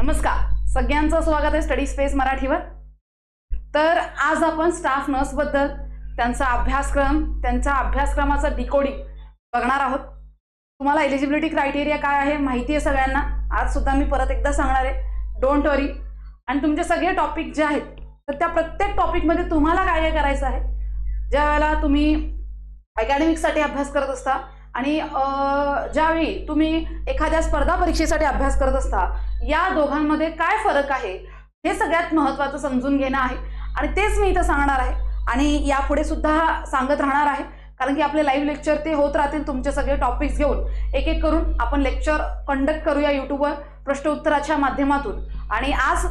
नमस्कार, सगळ्यांचं स्वागत आहे स्टडी स्पेस मराठीवर। तर आज आपण स्टाफ नर्स बद्दल त्यांचा अभ्यासक्रम, त्यांच्या अभ्यासक्रमाचा डिकोडिंग बघणार आहोत। तुम्हाला एलिजिबिलिटी क्रायटेरिया काय आहे माहिती आहे सगळ्यांना। आज सुद्धा मी परत एकदा सांगणार आहे, डोंट वरी। आणि तुमचे सगळे टॉपिक जे आहेत तर त्या प्रत्येक टॉपिकमध्ये तुम्हाला काय काय करायचं आहे। ज्या वेळेला तुम्ही अकॅडमिक्ससाठी अभ्यास करत असता आणि ज्यावेळी तुम्ही एखाद्या स्पर्धा परीक्षेसाठी अभ्यास करत असता, या दोघांमध्ये काय फरक आहे हे सगळ्यात महत्त्वाचं समजून घेणं आहे। आणि तेच मी इथं सांगणार आहे आणि यापुढे सुद्धा सांगत राहणार आहे, कारण की आपले लाईव्ह लेक्चर ते होत राहतील। तुमचे सगळे टॉपिक्स घेऊन एक एक करून आपण लेक्चर कंडक्ट करूया यूट्यूबवर प्रश्न उत्तराच्या माध्यमातून। आणि आज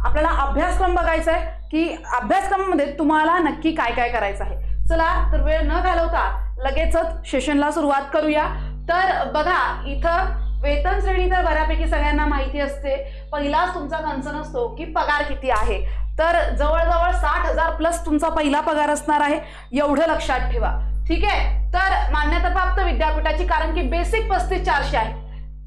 आपल्याला अभ्यासक्रम बघायचा आहे की अभ्यासक्रमामध्ये तुम्हाला नक्की काय काय करायचं आहे। चला तर वेळ न घालवता लगेचच सेशनला सुरुवात करूया। तर बघा, इथं वेतन श्रेणी तर बऱ्यापैकी सगळ्यांना माहिती असते। पहिलाच तुमचा कन्सर्न असतो की पगार किती आहे। तर जवळजवळ 60,000 प्लस तुमचा पहिला पगार असणार आहे, एवढं लक्षात ठेवा, ठीक आहे। तर मान्यताप्राप्त विद्यापीठाची, कारण की बेसिक 35,400 आहे,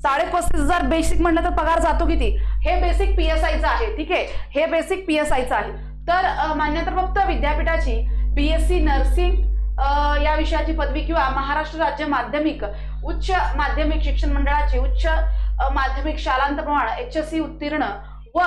35,500 बेसिक म्हटलं तर पगार जातो किती, हे बेसिक PSIचं आहे, ठीक आहे, हे बेसिक PSIचं आहे। तर मान्यताप्राप्त विद्यापीठाची BSc नर्सिंग या विषयाची पदवी किंवा महाराष्ट्र राज्य माध्यमिक उच्च माध्यमिक शिक्षण मंडळाची उच्च माध्यमिक शालांत प्रमाण HSC उत्तीर्ण व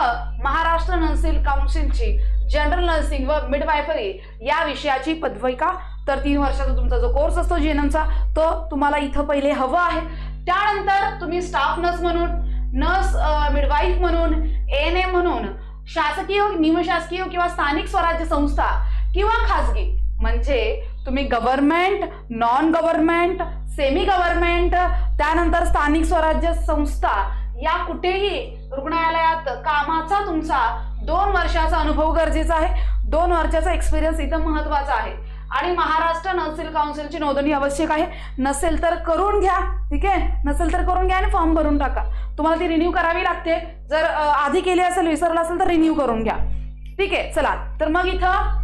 महाराष्ट्र नर्सिंग काउन्सिलची जनरल नर्सिंग व मिडवायफरी या विषयाची पदविका। तर 3 वर्षाचा तुमचा जो कोर्स असतो GNMचा तो तुम्हाला इथं पहिले हवं आहे। त्यानंतर तुम्ही स्टाफ नर्स म्हणून, नर्स मिडवाईफ म्हणून, ANM म्हणून, शासकीय, निमशासकीय किंवा स्थानिक स्वराज्य संस्था किंवा खासगी, म्हणजे तुम्ही government, non government, semi government, त्यानंतर स्थानिक स्वराज्य संस्था या कुठेही रुग्णालयात कामाचा तुमचा 2 वर्षाचा अनुभव गरजेचा आहे। 2 वर्षाचा एक्सपिरियन्स इथं महत्त्वाचा आहे। आणि महाराष्ट्र नर्सिंग काउन्सिलची नोंदणी आवश्यक आहे। नसेल तर करून घ्या, ठीक आहे, नसेल तर करून घ्या आणि फॉर्म भरून टाका। तुम्हाला ती रिन्यू करावी लागते, जर आधी केली असेल, विसरला असेल तर रिन्यू करून घ्या, ठीक आहे। चला तर मग इथं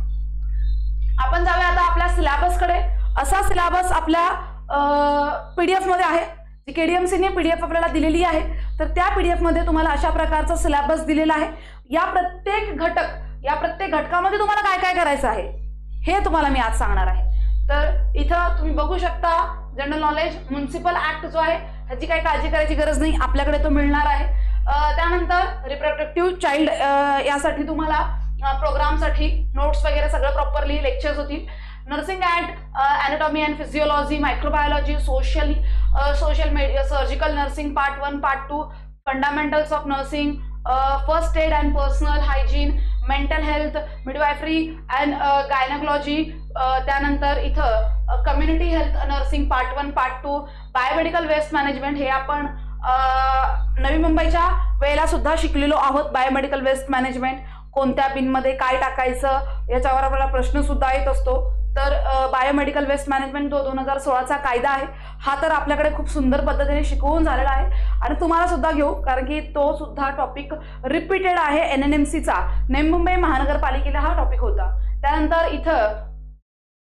आपण जाऊया आता आपल्या सिलेबसकडे। असा सिलेबस आपल्या PDF मध्ये आहे, जी KDMCने PDF आपल्याला दिलेली आहे। तर त्या PDF मध्ये तुम्हाला अशा प्रकारचा सिलेबस दिलेला आहे। या प्रत्येक घटकामध्ये तुम्हाला काय काय करायचं आहे हे तुम्हाला मी आज सांगणार आहे। तर इथं तुम्ही बघू शकता, जनरल नॉलेज, म्युनिसिपल ऍक्ट जो आहे ह्याची काही काळजी करायची गरज नाही, आपल्याकडे तो मिळणार आहे। त्यानंतर रिप्रोडक्टिव्ह चाइल्ड यासाठी तुम्हाला प्रोग्रामसाठी नोट्स वगैरे सगळं प्रॉपरली लेक्चर्स होतील। Nursing and anatomy and physiology, microbiology, social surgical nursing part 1, part 2, fundamentals of nursing, first aid and personal hygiene, mental health, midwifery and gynaecology, त्यानंतर इथं community health nursing part 1, part 2, biomedical waste management, हे आपण नवी मुंबईच्या वेळेला सुद्धा शिकलेलो आहोत। बायोमेडिकल वेस्ट मॅनेजमेंट, कोणत्या बिनमध्ये काय टाकायचं याच्यावर आपल्याला प्रश्न सुद्धा येत असतो। तर बायोमेडिकल वेस्ट मॅनेजमेंट 2016चा कायदा आहे, हा तर आपल्याकडे खूप सुंदर पद्धतीने शिकवून झालेला आहे आणि तुम्हाला सुद्धा घेऊ, कारण की तो सुद्धा टॉपिक रिपीटेड आहे। NNMCचा, नवी मुंबई महानगरपालिकेला हा टॉपिक होता। त्यानंतर इथं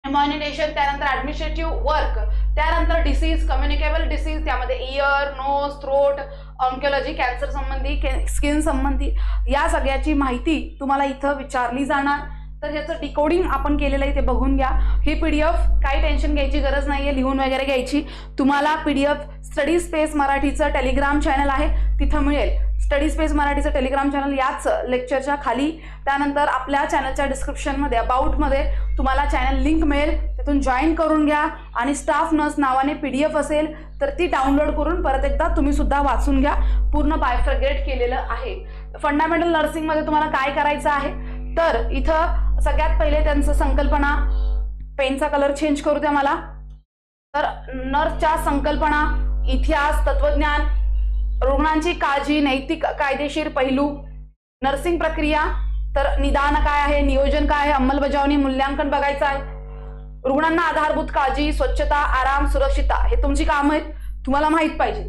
इम्युनिनेशन, त्यानंतर ऍडमिनिस्ट्रेटिव्ह वर्क, त्यानंतर डिसीज, कम्युनिकेबल डिसीज, त्यामध्ये ear, nose, throat, oncology, cancer संबंधी, स्किन संबंधी या सगळ्याची माहिती तुम्हाला इथं विचारली जाणार। तर याचं डिकोडिंग आपण केलेलं आहे, ते बघून घ्या। ही PDF काही टेन्शन घ्यायची गरज नाहीये, लिहून वगैरे घ्यायची। तुम्हाला PDF स्टडी स्पेस मराठीचं टेलिग्राम चॅनल आहे, तिथं मिळेल। स्टडी स्पेस मराठीचं टेलिग्राम चॅनल याच लेक्चरच्या खाली, त्यानंतर आपल्या चॅनलच्या डिस्क्रिप्शनमध्ये अबाउटमध्ये तुम्हाला चॅनल लिंक मिळेल, तिथून जॉईन करून घ्या। आणि स्टाफ नर्स नावाने PDF असेल तर ती डाउनलोड करून परत एकदा तुम्ही सुद्धा वाचून घ्या, पूर्ण बायफ्रगेट केलेलं आहे। फंडामेंटल नर्सिंगमध्ये तुम्हाला काय करायचं आहे, तर इथं सगळ्यात पहिले त्यांचं संकल्पना, पेनचा कलर चेंज करू द्या मला। तर नर्सच्या संकल्पना, इतिहास, तत्वज्ञान, रुग्णांची काळजी, नैतिक कायदेशीर पैलू, नर्सिंग प्रक्रिया, तर निदान काय आहे, नियोजन काय आहे, अंमलबजावणी, मूल्यांकन बघायचं आहे। रुग्णांना आधारभूत काळजी, स्वच्छता, आराम, सुरक्षितता हे तुमची कामं आहेत, तुम्हाला माहित पाहिजे।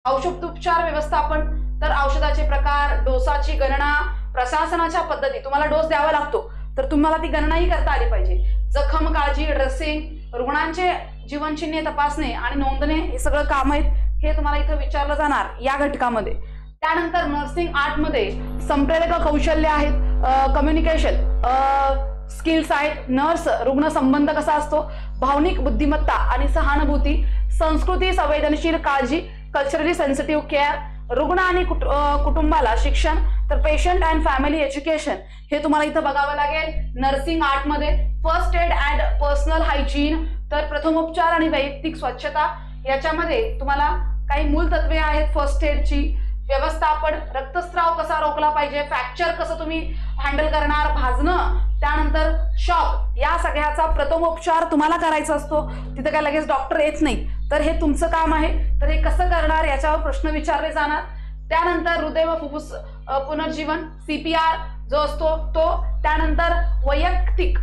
औषधोपचार व्यवस्थापन, तर औषधाचे प्रकार, डोसाची गणना, प्रशासनाच्या पद्धती, तुम्हाला डोस द्यावा लागतो तर तुम्हाला ती गणनाही करता आली पाहिजे। जखम काळजी, ड्रेसिंग, रुग्णांचे जीवनचिन्हे तपासणे आणि नोंदणे हे सगळं काम आहेत, हे तुम्हाला इथं विचारलं जाणार या घटकामध्ये। त्यानंतर नर्सिंग आर्टमध्ये संप्रेरक कौशल्य आहेत, कम्युनिकेशन स्किल्स आहेत, नर्स रुग्ण संबंध कसा असतो, भावनिक बुद्धिमत्ता आणि सहानुभूती, संस्कृती संवेदनशील काळजी, कल्चरली सेन्सिटिव्ह केअर, रुग्ण आणि कुटुंबाला शिक्षण, तर पेशंट अँड फॅमिली एज्युकेशन हे तुम्हाला इथं बघावं लागेल नर्सिंग आर्टमध्ये. First aid and personal hygiene, तर प्रथमोपचार आणि वैयक्तिक स्वच्छता, याच्यामध्ये तुम्हाला काही मूल तत्वे आहेत फर्स्ट एडची, व्यवस्थापन, रक्तस्राव कसा रोखला पाहिजे, फ्रॅक्चर कसं तुम्ही हँडल करणार, भाजणं, त्यानंतर शॉक, या सगळ्याचा प्रथमोपचार तुम्हाला करायचा असतो. तिथे काय लगेच डॉक्टर येत नाही, तर हे तुमचं काम आहे. तर हे कसं करणार याच्यावर प्रश्न विचारले जाणार. त्यानंतर हृदय व फुफ्फुस पुनर्जीवन CPR जो असतो तो. त्यानंतर वैयक्तिक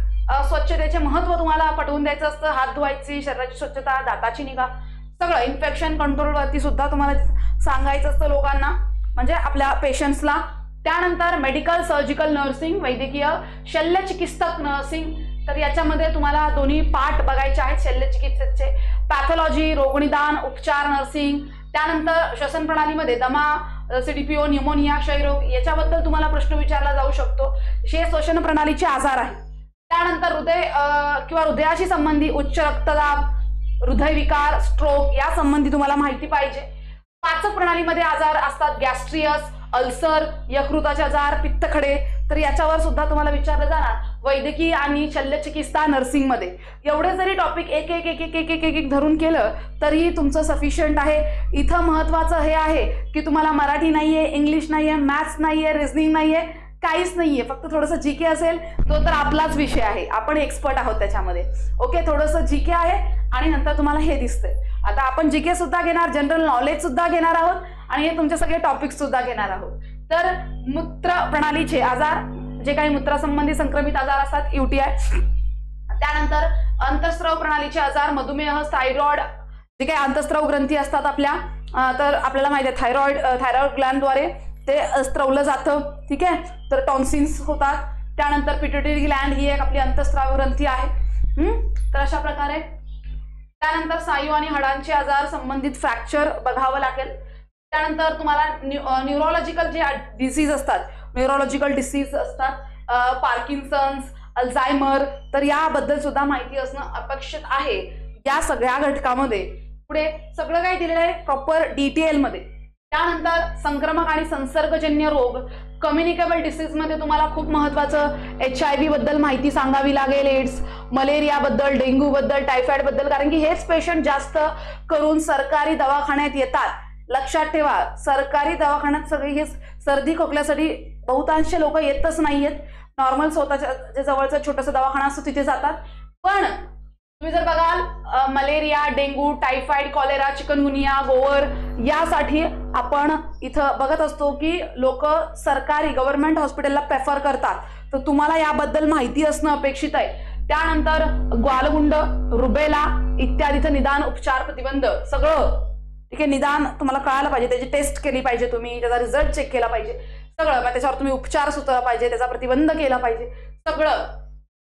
स्वच्छतेचे महत्व तुम्हाला पटवून द्यायचं असतं, हात धुवायची, शरीराची स्वच्छता, दाताची निगा, सगळं इन्फेक्शन कंट्रोलवरती सुद्धा तुम्हाला सांगायचं असतं लोकांना, म्हणजे आपल्या पेशंट्सला. त्यानंतर मेडिकल सर्जिकल नर्सिंग, वैद्यकीय शल्यचिकित्सक नर्सिंग, तर याच्यामध्ये तुम्हाला दोन्ही पार्ट बघायचे आहेत शल्यचिकित्सेचे. पॅथॉलॉजी, रोगनिदान, उपचार नर्सिंग. त्यानंतर श्वसन प्रणालीमध्ये दमा, CDPO, न्यूमोनिया, क्षयरोग याच्याबद्दल तुम्हाला प्रश्न विचारला जाऊ शकतो. हे श्वसन प्रणालीचे आजार आहेत. त्यानंतर हृदय किंवा हृदयाशी संबंधी उच्च रक्तदाब, हृदयविकार, स्ट्रोक या संबंधी तुम्हाला माहिती पाहिजे. पाचक प्रणालीमध्ये आजार असतात, गॅस्ट्रियस, अल्सर, यकृताचे आजार, पित्तखडे, तर याच्यावर सुद्धा तुम्हाला विचारलं जाणार वैद्यकीय आणि शल्यचिकित्सा नर्सिंग मध्ये. एवढे जरी टॉपिक एक एक एक एक एक एक एक धरून केलं तरी तुमचं सफिशियंट आहे. इथं महत्वाचं हे आहे की तुम्हाला मराठी नाहीये, इंग्लिश नाहीये, मॅथ्स नाहीये, रिझनिंग नाहीये, काहीच नाहीये, फक्त थोडंसं जीके असेल, तो तर आपलाच विषय आहे, आपण एक्सपर्ट आहोत त्याच्यामध्ये. ओके, थोडंसं जीके आहे आणि नंतर तुम्हाला हे दिसतंय. आता आपण जीके सुद्धा घेणार, जनरल नॉलेज सुद्धा घेणार आहोत आणि हे तुमचे सगळे टॉपिक सुद्धा घेणार आहोत. तर मूत्र प्रणालीचे आजार, जे काही मूत्रासंबंधी संक्रमित आजार असतात, UTI. त्यानंतर अंतःस्राव प्रणालीचे आजार, मधुमेह, थायरॉइड, जे काही अंतःस्राव ग्रंथी असतात आपल्या, तर आपल्याला माहिती आहे थायरॉइड ग्लॅन्डद्वारे ते स्त्रवलं जातं. ठीक आहे, तर टॉन्सिल्स होतात. त्यानंतर पिट्युटरी ग्लॅन्ड ही एक आपली अंतःस्राव ग्रंथी आहे. तर अशा प्रकारे. त्यानंतर स्नायू आणि हाडांचे आजार संबंधित फ्रॅक्चर बघावं लागेल. त्यानंतर तुम्हाला न्यूरोलॉजिकल जे डिसीज असतात, न्यूरोलॉजिकल डिसीज असतात, पार्किन्सन्स, अल्झायमर, तर याबद्दल सुद्धा माहिती असणं अपेक्षित आहे. या सगळ्या घटकामध्ये पुढे सगळं काही दिलेलं आहे प्रॉपर डिटेलमध्ये. त्यानंतर संक्रमक आणि संसर्गजन्य रोग, कम्युनिकेबल डिसीज मध्ये तुम्हाला खूप महत्वाचं HIV बद्दल माहिती सांगावी लागेल, एड्स, मलेरिया बद्दल, डेंग्यू बद्दल, टायफॉइड बद्दल, कारण की हेच पेशंट जास्त करून सरकारी दवाखान्यात येतात. लक्षात ठेवा, सरकारी दवाखान्यात सगळी हे सर्दी खोकल्यासाठी बहुतांश लोक येतच नाहीयेत. नॉर्मल स्वतःच्या जे जवळचा छोटासा दवाखाना असतो तिथे जातात. पण तुम्ही जर बघाल malaria, dengue, typhoid, cholera, chikungunya, गोवर यासाठी आपण इथं बघत असतो की लोक सरकारी गव्हर्नमेंट हॉस्पिटलला प्रेफर करतात. तर तुम्हाला याबद्दल माहिती असणं अपेक्षित आहे. त्यानंतर ग्वालगुंड, रुबेला इत्यादीचं निदान, उपचार, प्रतिबंध सगळं. ठीक आहे, निदान तुम्हाला कळायला पाहिजे, त्याची टेस्ट केली पाहिजे तुम्ही, त्याचा रिझल्ट चेक केला पाहिजे सगळं, त्याच्यावर तुम्ही उपचार सुचवला पाहिजे, त्याचा प्रतिबंध केला पाहिजे सगळं.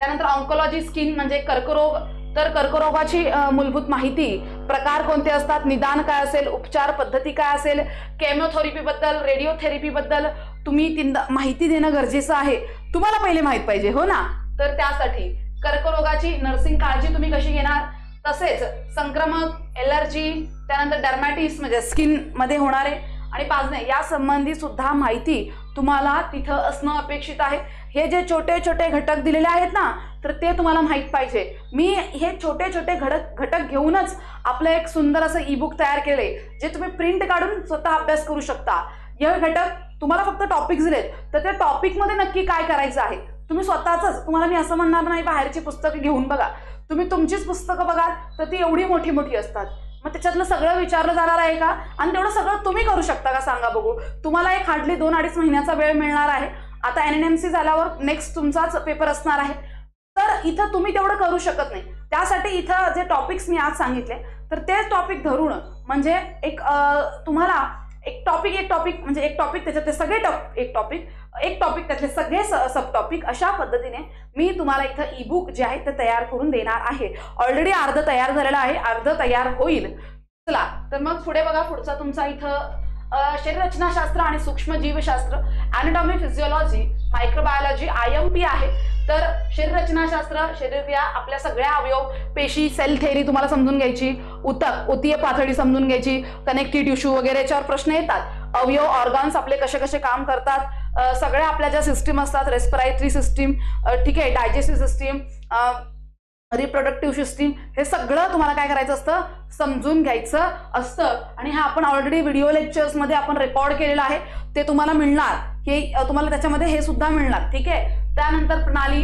त्यानंतर ऑन्कोलॉजी, स्किन म्हणजे कर्करोग, तर कर्करोगाची मूलभूत माहिती, प्रकार कोणते असतात, निदान काय असेल, उपचार पद्धती काय असेल, केमोथेरपी बद्दल, रेडिओथेरपी बद्दल तुम्ही माहिती देणं गरजेचं आहे. तुम्हाला पहिले माहित पाहिजे, हो ना. तर त्यासाठी कर्करोगाची नर्सिंग काळजी तुम्ही कशी घेणार, तसेच संक्रमक, एलर्जी, त्यानंतर डर्मॅटिस म्हणजे स्किन मध्ये होणारे आणि पाजणे या संबंधी सुद्धा माहिती तुम्हाला तिथं असणं अपेक्षित आहे. हे जे छोटे छोटे घटक दिलेले आहेत ना, तर ते तुम्हाला माहित पाहिजे. मी हे छोटे छोटे घटक घेऊनच आपलं एक सुंदर असं ई-बुक तयार केले, जे तुम्ही प्रिंट काढून स्वतः अभ्यास करू शकता. हे घटक तुम्हाला फक्त टॉपिक्स दिलेत, तर त्या टॉपिक मध्ये नक्की काय करायचं आहे तुम्ही स्वतःच. तुम्हाला मी असं म्हणणार नाही बाहेरची पुस्तकं घेऊन बघा, तुम्ही तुमचीच पुस्तकं बघा, तर ती एवढी मोठी मोठी असतात. मग त्याच्यातलं सगळं विचारलं जाणार आहे का, आणि तेवढं सगळं तुम्ही करू शकता का सांगा बघू. तुम्हाला एक हार्डली 2-2.5 महिन्याचा वेळ मिळणार आहे. आता NNMC झाल्यावर नेक्स्ट तुमचाच पेपर असणार आहे, तर इथं तुम्ही तेवढं करू शकत नाही. त्यासाठी इथं जे टॉपिक्स मी आज सांगितले, तर ते टॉपिक धरून म्हणजे एक तुम्हाला एक टॉपिक म्हणजे एक टॉपिक त्याच्यातले सगळे एक टॉपिक त्यातले सगळे सब टॉपिक अशा पद्धतीने मी तुम्हाला इथं ई-बुक जे आहे ते तयार करून देणार आहे. ऑलरेडी अर्ध तयार झालेलं आहे, अर्ध तयार होईल. चला तर मग पुढे बघा, पुढचा तुमचा इथं शरीररचनाशास्त्र आणि सूक्ष्मजीवशास्त्र, ॲनाटॉमी, फिजिओलॉजी, मायक्रोबायोलॉजी, IMP आहे. तर शरीररचनाशास्त्र, शरीर आपल्या सगळ्या अवयव, पेशी, सेल थेअरी तुम्हाला समजून घ्यायची, ऊतक, ऊतीय पातळी समजून घ्यायची, कनेक्टिव्ह टिश्यू वगैरे याच्यावर प्रश्न येतात. अवयव, ऑर्गन्स आपले कसे कसे काम करतात, सगळ्या आपल्या ज्या सिस्टीम असतात, रेस्पिरेटरी सिस्टीम, ठीक आहे, डायजेस्टिव्ह सिस्टीम, रिप्रोडक्टिव्ह सिस्टीम, हे सगळं तुम्हाला काय करायचं असतं, समजून घ्यायचं असतं. आणि हा आपण ऑलरेडी व्हिडिओ लेक्चर्समध्ये आपण रेकॉर्ड केलेला आहे, ते तुम्हाला मिळणार, हे तुम्हाला त्याच्यामध्ये हे सुद्धा मिळणार. ठीक आहे. त्यानंतर प्रणाली,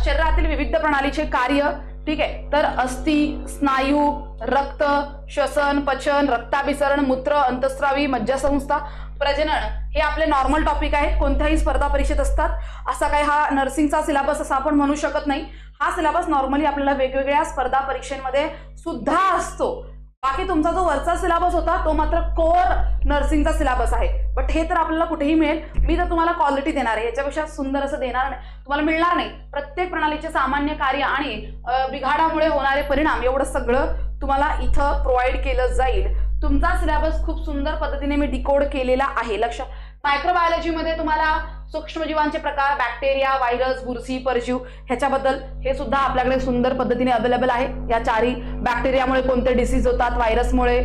शरीरातील विविध प्रणालीचे कार्य, ठीक आहे. तर अस्थि, स्नायू, रक्त, श्वसन, पचन, रक्ताभिसरण, मूत्र, अंतस्रावी, मज्जासंस्था, प्रजनन, हे आपले नॉर्मल टॉपिक आहे, कोणत्याही स्पर्धा परीक्षेत असतात. असा काही हा नर्सिंगचा सिलेबस असा आपण म्हणू शकत नाही. हा सिलेबस नॉर्मली आपल्याला वेगवेगळ्या स्पर्धा परीक्षांमध्ये सुद्धा असतो. बाकी तुमचा जो वरचा सिलेबस होता तो मात्र कोर नर्सिंगचा सिलेबस आहे. बट हे तर आपल्याला कुठेही मिळेल. मी तर तुम्हाला क्वालिटी देणार आहे, याच्यापेक्षा सुंदर असं देणार नाही, तुम्हाला मिळणार नाही. प्रत्येक प्रणालीचे सामान्य कार्य आणि बिघाडामुळे होणारे परिणाम एवढं सगळं तुम्हाला इथं प्रोव्हाइड केलं जाईल. तुमचा सिलेबस खूप सुंदर पद्धतीने मी डिकोड केलेला आहे. लक्षात. मायक्रोबायोलॉजीमध्ये तुम्हाला सूक्ष्मजीवांचे प्रकार, बॅक्टेरिया, व्हायरस, बुरशी, परजीव ह्याच्याबद्दल हे सुद्धा आपल्याकडे सुंदर पद्धतीने अवेलेबल आहे. या चारी, बॅक्टेरियामुळे कोणते डिसीज होतात, व्हायरसमुळे,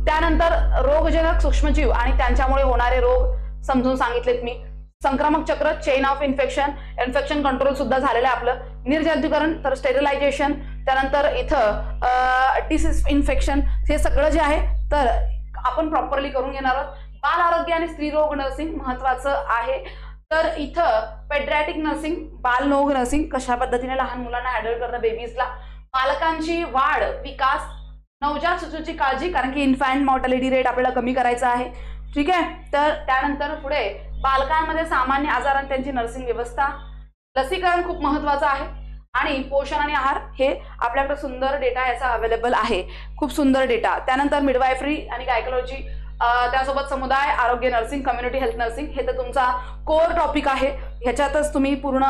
त्यानंतर रोगजनक सूक्ष्मजीव आणि त्यांच्यामुळे होणारे रोग समजून सांगितलेत मी. संक्रमक चक्र, chain of infection, infection control सुद्धा झालेलं आहे आपलं. निर्जंतुकरण, तर स्टेरिलायझेशन, त्यानंतर इथं डिसीज इन्फेक्शन, हे सगळं जे आहे तर आपण प्रॉपरली करून घेणार आहोत. बाल आरोग्य आणि स्त्रीरोग नर्सिंग महत्वाचं आहे. तर इथं पेडियाट्रिक नर्सिंग, बालरोग नर्सिंग, कशा पद्धतीने लहान मुलांना हँडल करणं, बेबीजला, बालकांची वाढ, विकास, नवजात शिशूची काळजी, कारण की इन्फॅन्ट मॉर्टॅलिटी रेट आपल्याला कमी करायचा आहे. ठीक आहे. तर त्यानंतर पुढे बालकांमध्ये सामान्य आजार आणि त्यांची नर्सिंग व्यवस्था, लसीकरण खूप महत्वाचं आहे, आणि पोषण आणि आहार, हे आपल्याकडे सुंदर डेटा याचा अवेलेबल आहे, खूप सुंदर डेटा. त्यानंतर मिडवायफरी आणि गायकोलॉजी, त्यासोबत समुदाय आरोग्य नर्सिंग, कम्युनिटी हेल्थ नर्सिंग, हे तर तुमचा कोर टॉपिक आहे. ह्याच्यातच तुम्ही पूर्ण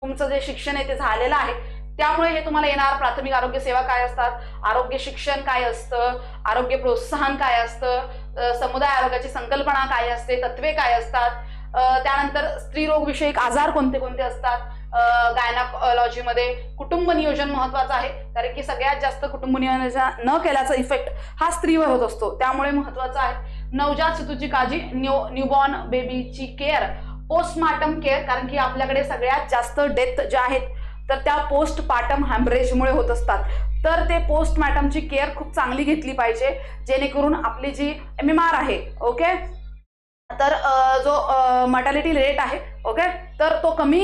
तुमचं जे शिक्षण आहे ते झालेलं आहे. त्यामुळे हे तुम्हाला येणार. प्राथमिक आरोग्य सेवा काय असतात, आरोग्य शिक्षण काय असतं, आरोग्य प्रोत्साहन काय असतं, समुदाय आरोग्याची संकल्पना काय असते, तत्वे काय असतात, त्यानंतर स्त्रीरोग विषयक आजार कोणते कोणते असतात, गायनाकॉलॉजीमध्ये कुटुंब नियोजन महत्वाचं आहे, कारण की सगळ्यात जास्त कुटुंब नियोजन न केल्याचा इफेक्ट हा स्त्रीवर होत असतो, त्यामुळे महत्वाचं आहे. नवजात शिशूची काळजी, न्यूबॉर्न बेबीची केअर, पोस्टमार्टम केअर, कारण की आपल्याकडे सगळ्यात जास्त डेथ ज्या आहेत तर त्या पोस्टपार्टम हॅमरेजमुळे होत असतात. तर ते पोस्टमार्टमची केअर खूप चांगली घेतली पाहिजे, जेणेकरून आपली जी MMR आहे, ओके, तर जो मॉर्टॅलिटी रेट आहे, ओके, तर तो कमी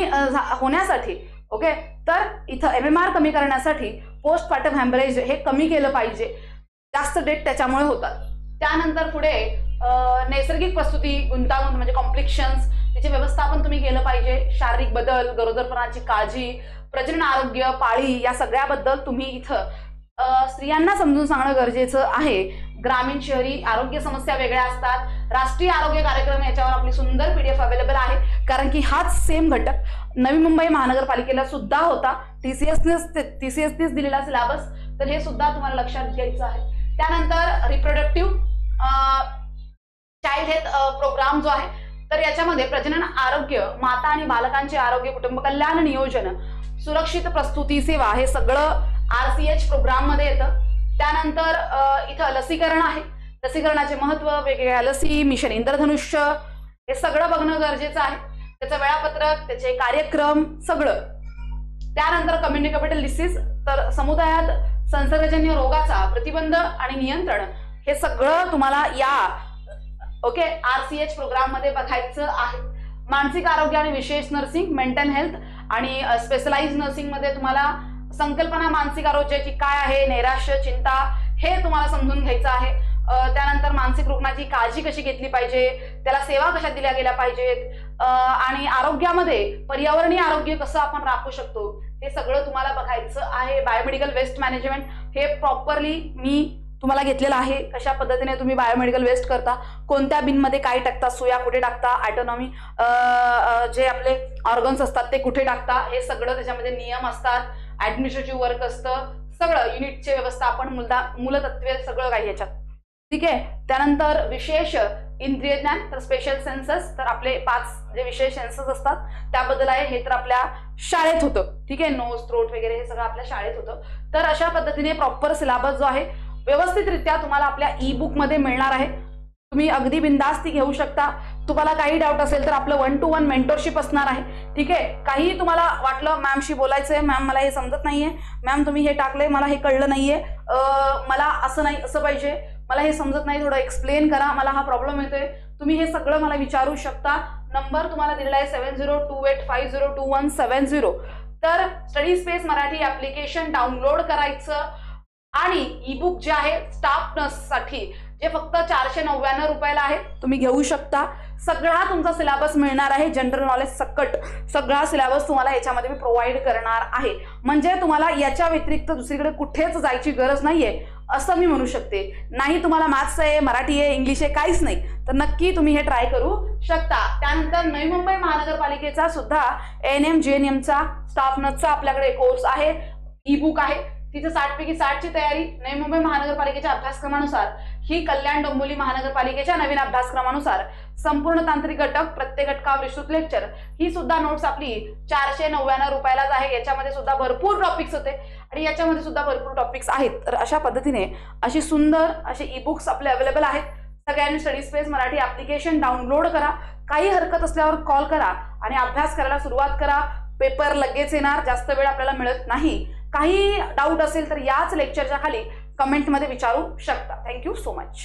होण्यासाठी, ओके, तर इथं MMR कमी करण्यासाठी पोस्टपार्टम हॅमरेज हे कमी केलं पाहिजे. जास्त डेट त्याच्यामुळे होतात. त्यानंतर पुढे नैसर्गिक प्रसूती, गुंतागुंत म्हणजे कॉम्प्लिकेशन्स, त्याचे व्यवस्थापन तुम्ही केलं पाहिजे. शारीरिक बदल, गरोदरपणाची काळजी, प्रजनन आरोग्य, पाळी, या सगळ्याबद्दल तुम्ही इथं स्त्रियांना समजून सांगणं गरजेचं आहे. ग्रामीण शहरी आरोग्य समस्या वेगळ्या असतात. राष्ट्रीय आरोग्य कार्यक्रम, याच्यावर आपली सुंदर PDF अवेलेबल आहे, कारण की हाच सेम घटक नवी मुंबई महानगरपालिकेला सुद्धा होता. TCSनेच दिलेला सिलेबस, तर हे सुद्धा तुम्हाला लक्षात घ्यायचं आहे. त्यानंतर रिप्रोडक्टिव्ह चाइल्ड हेल्थ प्रोग्राम जो आहे, तर याच्यामध्ये प्रजनन आरोग्य, माता आणि बालकांचे आरोग्य, कुटुंब कल्याण नियोजन, सुरक्षित प्रसूती सेवा, हे सगळं RCH प्रोग्राम मध्ये येतं. त्यानंतर इथं लसीकरण आहे, लसीकरणाचे महत्व, वेगवेगळ्या लसी, मिशन इंद्रधनुष्य, हे सगळं बघणं गरजेचं आहे. त्याचं वेळापत्रक, त्याचे कार्यक्रम सगळं. त्यानंतर कम्युनिकेबल डिसीज, तर समुदायात संसर्गजन्य रोगाचा प्रतिबंध आणि नियंत्रण, हे सगळं तुम्हाला या RCH प्रोग्राम मध्ये बघायचं आहे. मानसिक आरोग्य आणि विशेष नर्सिंग, मेंटल हेल्थ आणि स्पेशलाइज नर्सिंग मध्ये तुम्हाला संकल्पना मानसिक आरोग्याची काय आहे, नैराश्य, चिंता, हे तुम्हाला समजून घ्यायचं आहे. त्यानंतर मानसिक रुग्णाची काळजी कशी घेतली पाहिजे, त्याला सेवा कशा दिल्या गेल्या पाहिजेत, आणि आरोग्यामध्ये पर्यावरणीय आरोग्य कसं आपण राखू शकतो, हे सगळं तुम्हाला बघायचं आहे. बायोमेडिकल वेस्ट मॅनेजमेंट, हे प्रॉपरली मी तुम्हाला घेतलेलं आहे. कशा पद्धतीने तुम्ही बायोमेडिकल वेस्ट करता, कोणत्या बिनमध्ये काय टाकता, सुया कुठे टाकता, ऑटोनॉमी जे आपले ऑर्गन्स असतात ते कुठे टाकता, हे सगळं त्याच्यामध्ये नियम असतात. ऍडमिनिस्ट्रेटिव्ह वर्क असतं, सगळं युनिटचे व्यवस्थापन, मूलतत्वे, सगळं काही याच्यात. ठीक आहे. त्यानंतर विशेष इंद्रिय ज्ञान, तर स्पेशल सेन्सेस, तर आपले 5 जे विषय सेन्सेस असतात त्याबद्दल आहे. हे तर आपल्या शाळेत होतं, ठीक आहे. नोज, थ्रोट वगैरे हे सगळं आपल्या शाळेत होतं. तर अशा पद्धतीने प्रॉपर सिलेबस जो आहे व्यवस्थितरित्या तुम्हाला आपल्या ई बुक मध्ये मिळणार आहे. तुम्ही अगदी बिंदास ती घेऊ शकता. तुम्हाला काही डाऊट असेल तर आपलं 1 to 1 मेंटरशिप असणार आहे, ठीक आहे. काही तुम्हाला वाटलं मॅमशी बोलायचंय, मॅम मला हे समजत नाहीये, मॅम तुम्ही हे टाकलंय मला हे कळलं नाहीये, मला असं नाही असं पाहिजे, मला हे समजत नाही, थोडं एक्सप्लेन करा, मला हा प्रॉब्लेम येतोय, तुम्ही हे सगळं मला विचारू शकता. नंबर तुम्हाला दिलेला आहे 7028502170. तर study space Marathi application download करायचं आणि ई बुक जे आहे स्टाफ नर्ससाठी जे फक्त 499 रुपयाला आहे, तुम्ही घेऊ शकता. सगळा तुमचा सिलेबस मिळणार आहे, जनरल नॉलेज सकट सगळा सिलेबस तुम्हाला याच्यामध्ये मी प्रोव्हाइड करणार आहे. म्हणजे तुम्हाला याच्या व्यतिरिक्त दुसरीकडे कुठेच जायची गरज नाहीये असं मी म्हणू शकते. नाही तुम्हाला मॅथ्स आहे, मराठी आहे, इंग्लिश आहे, काहीच नाही, तर नक्की तुम्ही हे ट्राय करू शकता. त्यानंतर नवी मुंबई महानगरपालिकेचा सुद्धा ANM JNMचा स्टाफ नर्सचा आपल्याकडे कोर्स आहे, ई बुक आहे. तिथे 60 पैकी 60 ची तयारी नवी मुंबई महानगरपालिकेच्या अभ्यासक्रमानुसार, ही कल्याण डोंबिवली महानगरपालिकेच्या नवीन अभ्यासक्रमानुसार संपूर्ण तांत्रिक घटक, प्रत्येक घटकावर विस्तृत लेक्चर, ही सुद्धा नोट्स आपली 499 रुपयालाच आहे. याच्यामध्ये सुद्धा भरपूर टॉपिक्स होते आणि याच्यामध्ये सुद्धा भरपूर टॉपिक्स आहेत. तर अशा पद्धतीने अशी सुंदर असे ई बुक्स आपले अवेलेबल आहेत. सगळ्यांनी study space Marathi application download करा. काही हरकत असल्यावर कॉल करा आणि अभ्यास करायला सुरुवात करा. पेपर लगेच येणार, जास्त वेळ आपल्याला मिळत नाही. काही डाऊट असेल तर याच लेक्चरच्या खाली कमेंटमध्ये विचारू शकता. Thank you so much.